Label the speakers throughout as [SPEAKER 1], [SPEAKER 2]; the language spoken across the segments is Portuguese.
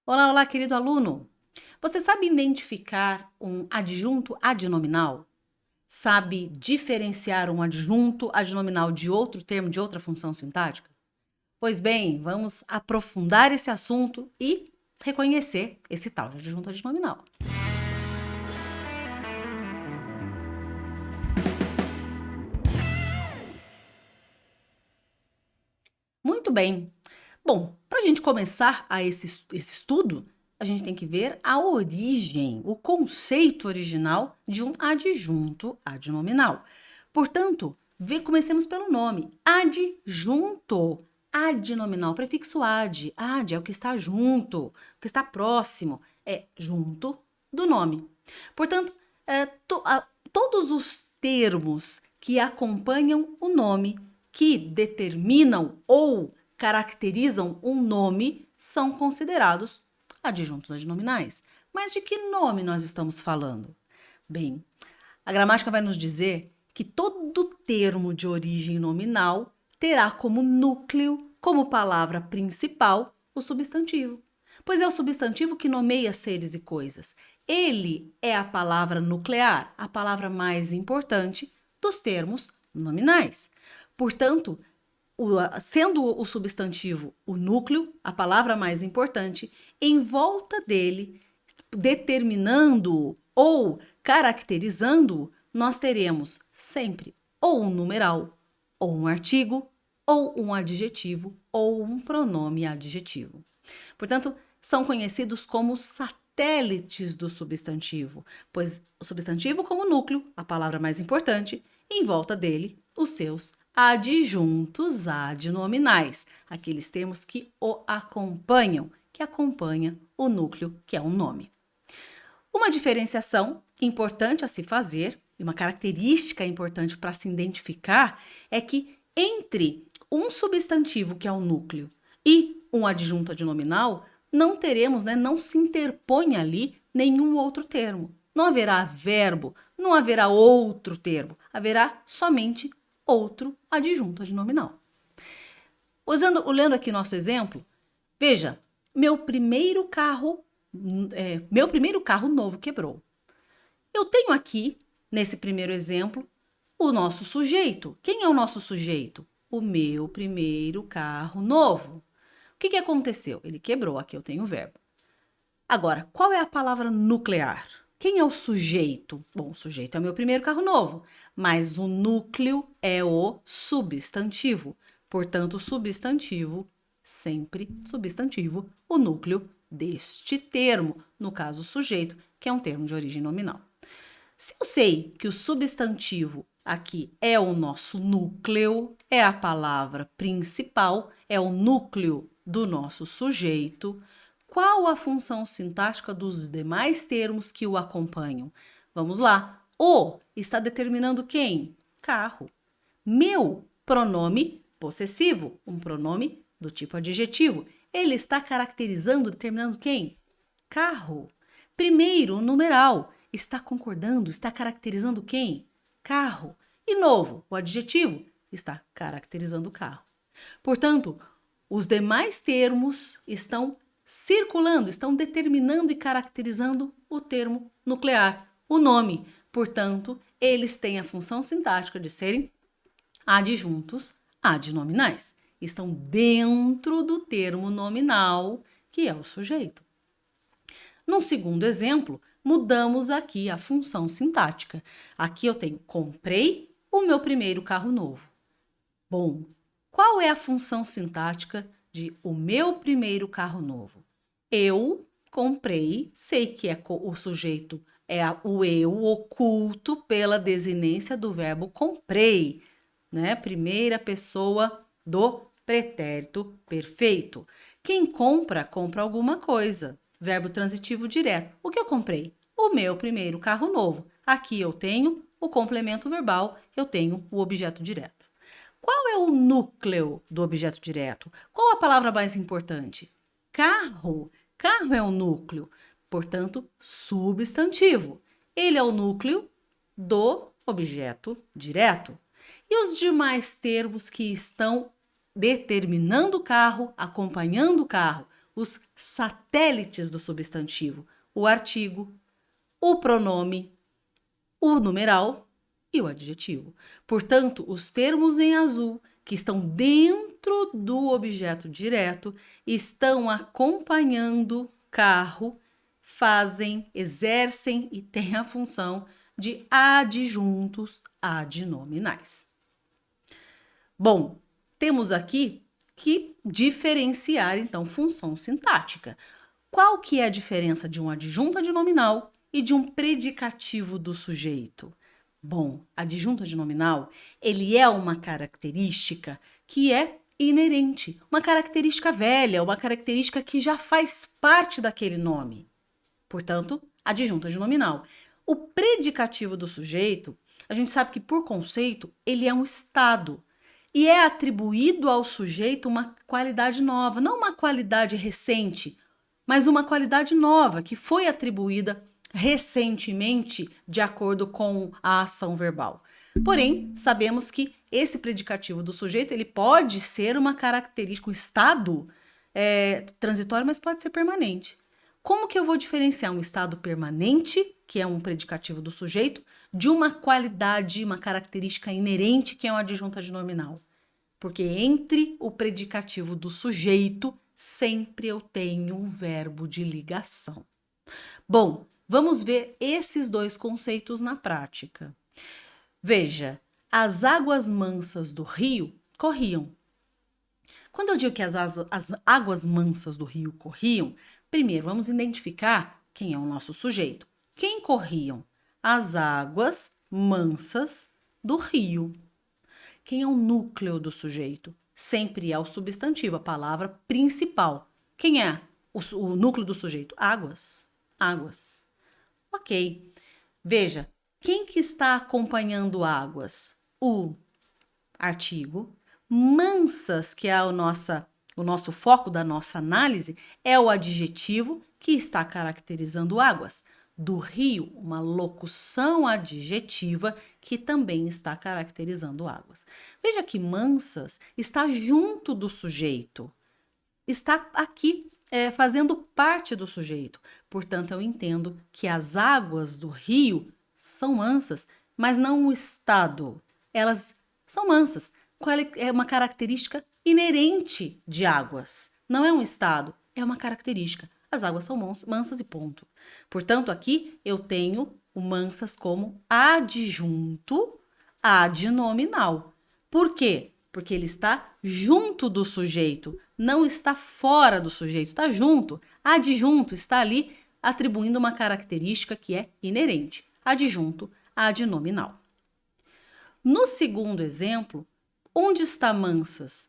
[SPEAKER 1] Olá, olá, querido aluno! Você sabe identificar um adjunto adnominal? Sabe diferenciar um adjunto adnominal de outro termo, de outra função sintática? Pois bem, vamos aprofundar esse assunto e reconhecer esse tal de adjunto adnominal. Muito bem. Bom, para a gente começar esse estudo, a gente tem que ver a origem, o conceito original de um adjunto adnominal. Portanto, comecemos pelo nome. Adjunto. Adnominal, prefixo ad. Ad é o que está junto, o que está próximo. É junto do nome. Portanto, todos os termos que acompanham o nome, que determinam ou caracterizam um nome, são considerados adjuntos adnominais. Mas de que nome nós estamos falando? Bem, a gramática vai nos dizer que todo termo de origem nominal terá como núcleo, como palavra principal, o substantivo. Pois é o substantivo que nomeia seres e coisas. Ele é a palavra nuclear, a palavra mais importante dos termos nominais. Portanto, sendo o substantivo o núcleo, a palavra mais importante, em volta dele, determinando-o ou caracterizando-o, nós teremos sempre ou um numeral, ou um artigo, ou um adjetivo, ou um pronome adjetivo. Portanto, são conhecidos como satélites do substantivo, pois o substantivo como núcleo, a palavra mais importante, em volta dele, os seus adjuntos adnominais, aqueles termos que o acompanham, que acompanham o núcleo, que é um nome. Uma diferenciação importante a se fazer, e uma característica importante para se identificar, é que entre um substantivo, que é o núcleo, e um adjunto adnominal, não teremos, não se interpõe ali nenhum outro termo. Não haverá verbo, não haverá outro termo, haverá somente outro adjunto adnominal. Lendo aqui nosso exemplo, veja, meu primeiro carro novo quebrou. Eu tenho aqui, nesse primeiro exemplo, o nosso sujeito. Quem é o nosso sujeito? O meu primeiro carro novo. O que aconteceu? Ele quebrou, aqui eu tenho o verbo. Agora, qual é a palavra nuclear? Quem é o sujeito? Bom, o sujeito é o meu primeiro carro novo, mas o núcleo é o substantivo. Portanto, substantivo, sempre substantivo, o núcleo deste termo, no caso sujeito, que é um termo de origem nominal. Se eu sei que o substantivo aqui é o nosso núcleo, é a palavra principal, é o núcleo do nosso sujeito, qual a função sintática dos demais termos que o acompanham? Vamos lá. O está determinando quem? Carro. Meu, pronome possessivo, um pronome do tipo adjetivo. Ele está caracterizando, determinando quem? Carro. Primeiro, o numeral está concordando, está caracterizando quem? Carro. E novo, o adjetivo está caracterizando o carro. Portanto, os demais termos estão circulando, estão determinando e caracterizando o termo nuclear, o nome. Portanto, eles têm a função sintática de serem adjuntos adnominais. Estão dentro do termo nominal, que é o sujeito. Num segundo exemplo, mudamos aqui a função sintática. Aqui eu tenho comprei o meu primeiro carro novo. Bom, qual é a função sintática de o meu primeiro carro novo? Eu comprei, sei que o sujeito é o eu oculto pela desinência do verbo comprei, né? Primeira pessoa do pretérito perfeito. Quem compra, compra alguma coisa. Verbo transitivo direto. O que eu comprei? O meu primeiro carro novo. Aqui eu tenho o complemento verbal, eu tenho o objeto direto. Qual é o núcleo do objeto direto? Qual a palavra mais importante? Carro. Carro é o núcleo, portanto, substantivo. Ele é o núcleo do objeto direto. E os demais termos que estão determinando o carro, acompanhando o carro? os satélites do substantivo, o artigo, o pronome, o numeral e o adjetivo. Portanto, os termos em azul que estão dentro do objeto direto estão acompanhando carro, fazem, exercem e têm a função de adjuntos adnominais. Bom, temos aqui que diferenciar, então, função sintática. Qual que é a diferença de um adjunto adnominal e de um predicativo do sujeito? Bom, adjunto adnominal, ele é uma característica que é inerente, uma característica velha, uma característica que já faz parte daquele nome. Portanto, adjunto adnominal. O predicativo do sujeito, a gente sabe que por conceito, ele é um estado e é atribuído ao sujeito uma qualidade nova, não uma qualidade recente, mas uma qualidade nova que foi atribuída recentemente de acordo com a ação verbal. Porém, sabemos que esse predicativo do sujeito ele pode ser uma característica, um estado transitório, mas pode ser permanente. Como que eu vou diferenciar um estado permanente, que é um predicativo do sujeito, de uma qualidade, uma característica inerente, que é um adjunto adnominal? Porque entre o predicativo do sujeito, sempre eu tenho um verbo de ligação. Bom, vamos ver esses dois conceitos na prática. Veja, as águas mansas do rio corriam. Quando eu digo que as águas mansas do rio corriam, primeiro vamos identificar quem é o nosso sujeito. Quem corriam? As águas mansas do rio. Quem é o núcleo do sujeito? Sempre é o substantivo, a palavra principal. Quem é o núcleo do sujeito? Águas. Águas. Ok. Veja, quem que está acompanhando águas? O artigo. Mansas, que é o nosso foco da nossa análise, é o adjetivo que está caracterizando águas. Do rio, uma locução adjetiva que também está caracterizando águas. Veja que mansas está junto do sujeito, está aqui fazendo parte do sujeito. Portanto, eu entendo que as águas do rio são mansas, mas não o estado. Elas são mansas. É uma característica inerente de águas. Não é um estado, é uma característica. As águas são mansas e ponto. Portanto, aqui eu tenho o mansas como adjunto adnominal. Por quê? Porque ele está junto do sujeito, não está fora do sujeito, está junto. Adjunto está ali atribuindo uma característica que é inerente. Adjunto adnominal. No segundo exemplo, onde está mansas?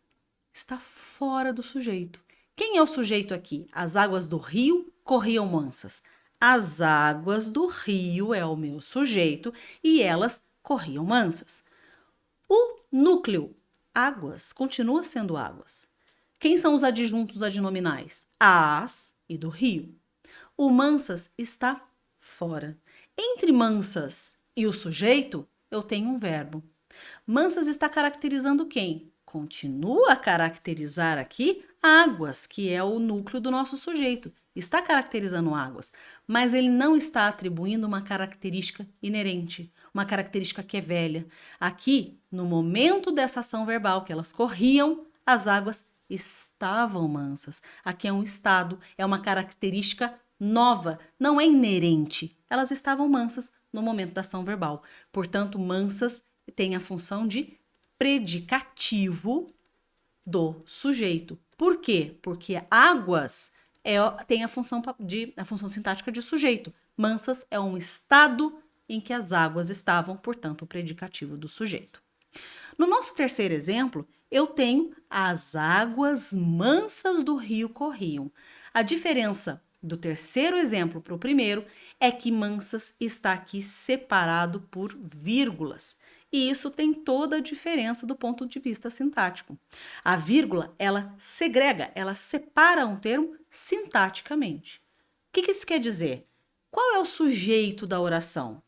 [SPEAKER 1] Está fora do sujeito. Quem é o sujeito aqui? As águas do rio corriam mansas. As águas do rio é o meu sujeito e elas corriam mansas. O núcleo, águas, continua sendo águas. Quem são os adjuntos adnominais? As e do rio. O mansas está fora. Entre mansas e o sujeito, eu tenho um verbo. Mansas está caracterizando quem? Continua a caracterizar aqui águas, que é o núcleo do nosso sujeito. Está caracterizando águas, mas ele não está atribuindo uma característica inerente, uma característica que é velha. Aqui, no momento dessa ação verbal, que elas corriam, as águas estavam mansas. Aqui é um estado, é uma característica nova, não é inerente. Elas estavam mansas no momento da ação verbal. Portanto, mansas tem a função de predicativo do sujeito. Por quê? Porque águas tem a função sintática de sujeito. Mansas é um estado em que as águas estavam, portanto, o predicativo do sujeito. No nosso terceiro exemplo, eu tenho as águas mansas do rio corriam. A diferença do terceiro exemplo para o primeiro é que mansas está aqui separado por vírgulas. E isso tem toda a diferença do ponto de vista sintático. A vírgula, ela segrega, ela separa um termo sintaticamente. O que isso quer dizer? Qual é o sujeito da oração?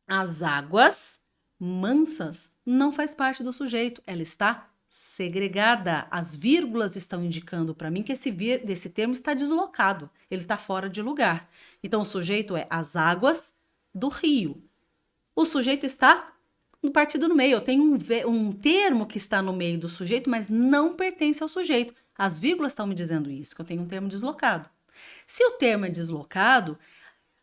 [SPEAKER 1] As águas mansas não faz parte do sujeito, ela está segregada. As vírgulas estão indicando para mim que esse termo está deslocado, ele está fora de lugar. Então, o sujeito é as águas do rio. O sujeito está partido no meio. Eu tenho um termo que está no meio do sujeito, mas não pertence ao sujeito. As vírgulas estão me dizendo isso, que eu tenho um termo deslocado. Se o termo é deslocado,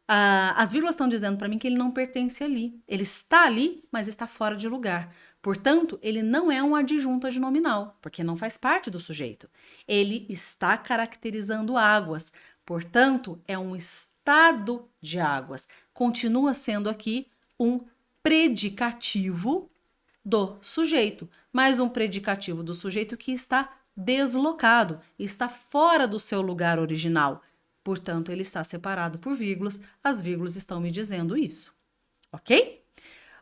[SPEAKER 1] as vírgulas estão dizendo para mim que ele não pertence ali. Ele está ali, mas está fora de lugar. Portanto, ele não é um adjunto adnominal, porque não faz parte do sujeito. Ele está caracterizando águas. Portanto, é um estado de águas. Continua sendo aqui um predicativo do sujeito, mas um predicativo do sujeito que está deslocado, está fora do seu lugar original. Portanto, ele está separado por vírgulas. As vírgulas estão me dizendo isso. Ok?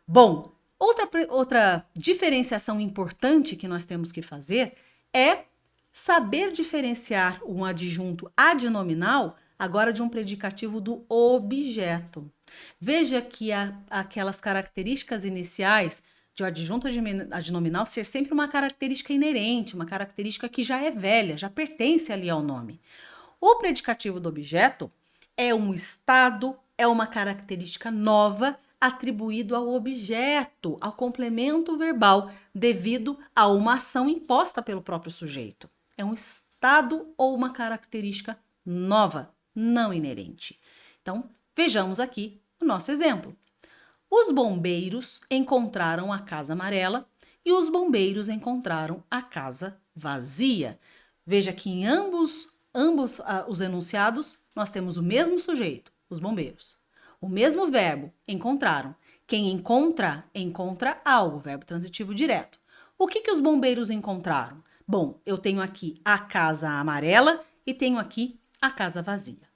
[SPEAKER 1] Bom, outra diferenciação importante que nós temos que fazer é saber diferenciar um adjunto adnominal agora de um predicativo do objeto. Veja que aquelas características iniciais de um adjunto adnominal ser sempre uma característica inerente, uma característica que já é velha, já pertence ali ao nome. O predicativo do objeto é um estado, é uma característica nova atribuído ao objeto, ao complemento verbal, devido a uma ação imposta pelo próprio sujeito. É um estado ou uma característica nova, não inerente. Então, vejamos aqui o nosso exemplo. Os bombeiros encontraram a casa amarela e os bombeiros encontraram a casa vazia. Veja que em ambos os enunciados nós temos o mesmo sujeito, os bombeiros. O mesmo verbo, encontraram. Quem encontra, encontra algo, verbo transitivo direto. O que os bombeiros encontraram? Bom, eu tenho aqui a casa amarela e tenho aqui a casa vazia.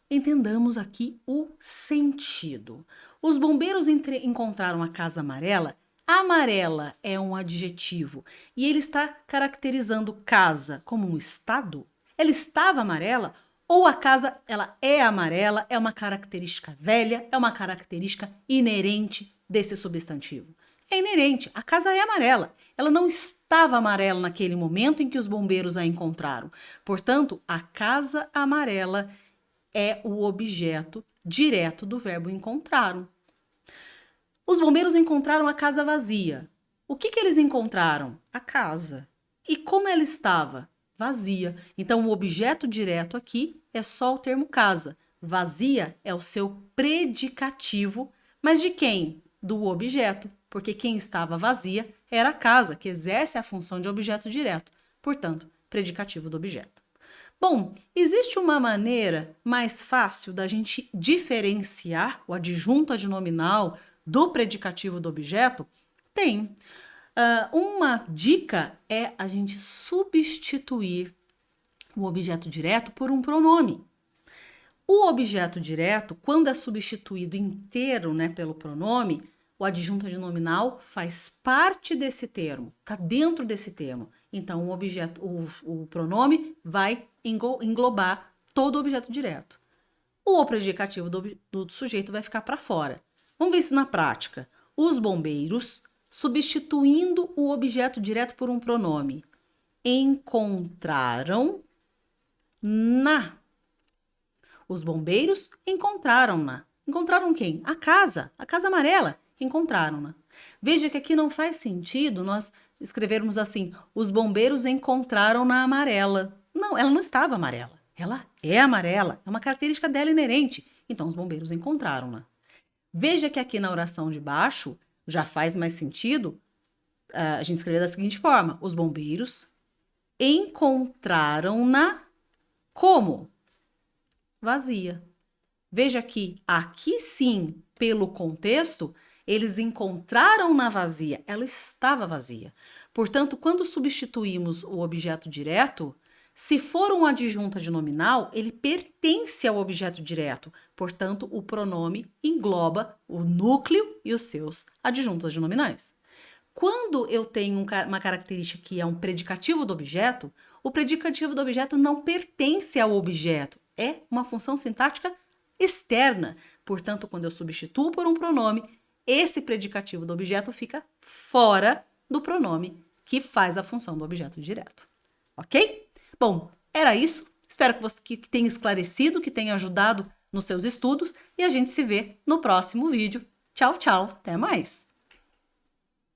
[SPEAKER 1] Entendamos aqui o sentido. Os bombeiros encontraram a casa amarela. Amarela é um adjetivo e ele está caracterizando casa como um estado. Ela estava amarela ou a casa ela é amarela, é uma característica velha, é uma característica inerente desse substantivo. É inerente, a casa é amarela. Ela não estava amarela naquele momento em que os bombeiros a encontraram. Portanto, a casa amarela é o objeto direto do verbo encontraram. Os bombeiros encontraram a casa vazia. O que eles encontraram? A casa. E como ela estava? Vazia. Então, o objeto direto aqui é só o termo casa. Vazia é o seu predicativo, mas de quem? Do objeto, porque quem estava vazia era a casa, que exerce a função de objeto direto. Portanto, predicativo do objeto. Bom, existe uma maneira mais fácil da gente diferenciar o adjunto adnominal do predicativo do objeto? Tem. Uma dica é a gente substituir o objeto direto por um pronome. O objeto direto, quando é substituído inteiro, pelo pronome, o adjunto adnominal faz parte desse termo, está dentro desse termo. Então, o pronome vai englobar todo o objeto direto. O predicativo do sujeito vai ficar para fora. Vamos ver isso na prática. Os bombeiros, substituindo o objeto direto por um pronome, encontraram na. Os bombeiros encontraram-na. Encontraram quem? A casa amarela. Encontraram-na. Veja que aqui não faz sentido nós escrevermos assim, os bombeiros encontraram na amarela. Não, ela não estava amarela. Ela é amarela, é uma característica dela inerente. Então, os bombeiros encontraram-na. Veja que aqui na oração de baixo já faz mais sentido a gente escrever da seguinte forma, os bombeiros encontraram-na como? Vazia. Veja que aqui sim, pelo contexto, eles encontraram na vazia, ela estava vazia. Portanto, quando substituímos o objeto direto, se for um adjunto adnominal, ele pertence ao objeto direto. Portanto, o pronome engloba o núcleo e os seus adjuntos adnominais. Quando eu tenho uma característica que é um predicativo do objeto, o predicativo do objeto não pertence ao objeto, é uma função sintática externa. Portanto, quando eu substituo por um pronome, esse predicativo do objeto fica fora do pronome que faz a função do objeto direto. Ok? Bom, era isso. Espero que tenha esclarecido, que tenha ajudado nos seus estudos e a gente se vê no próximo vídeo. Tchau, tchau. Até mais!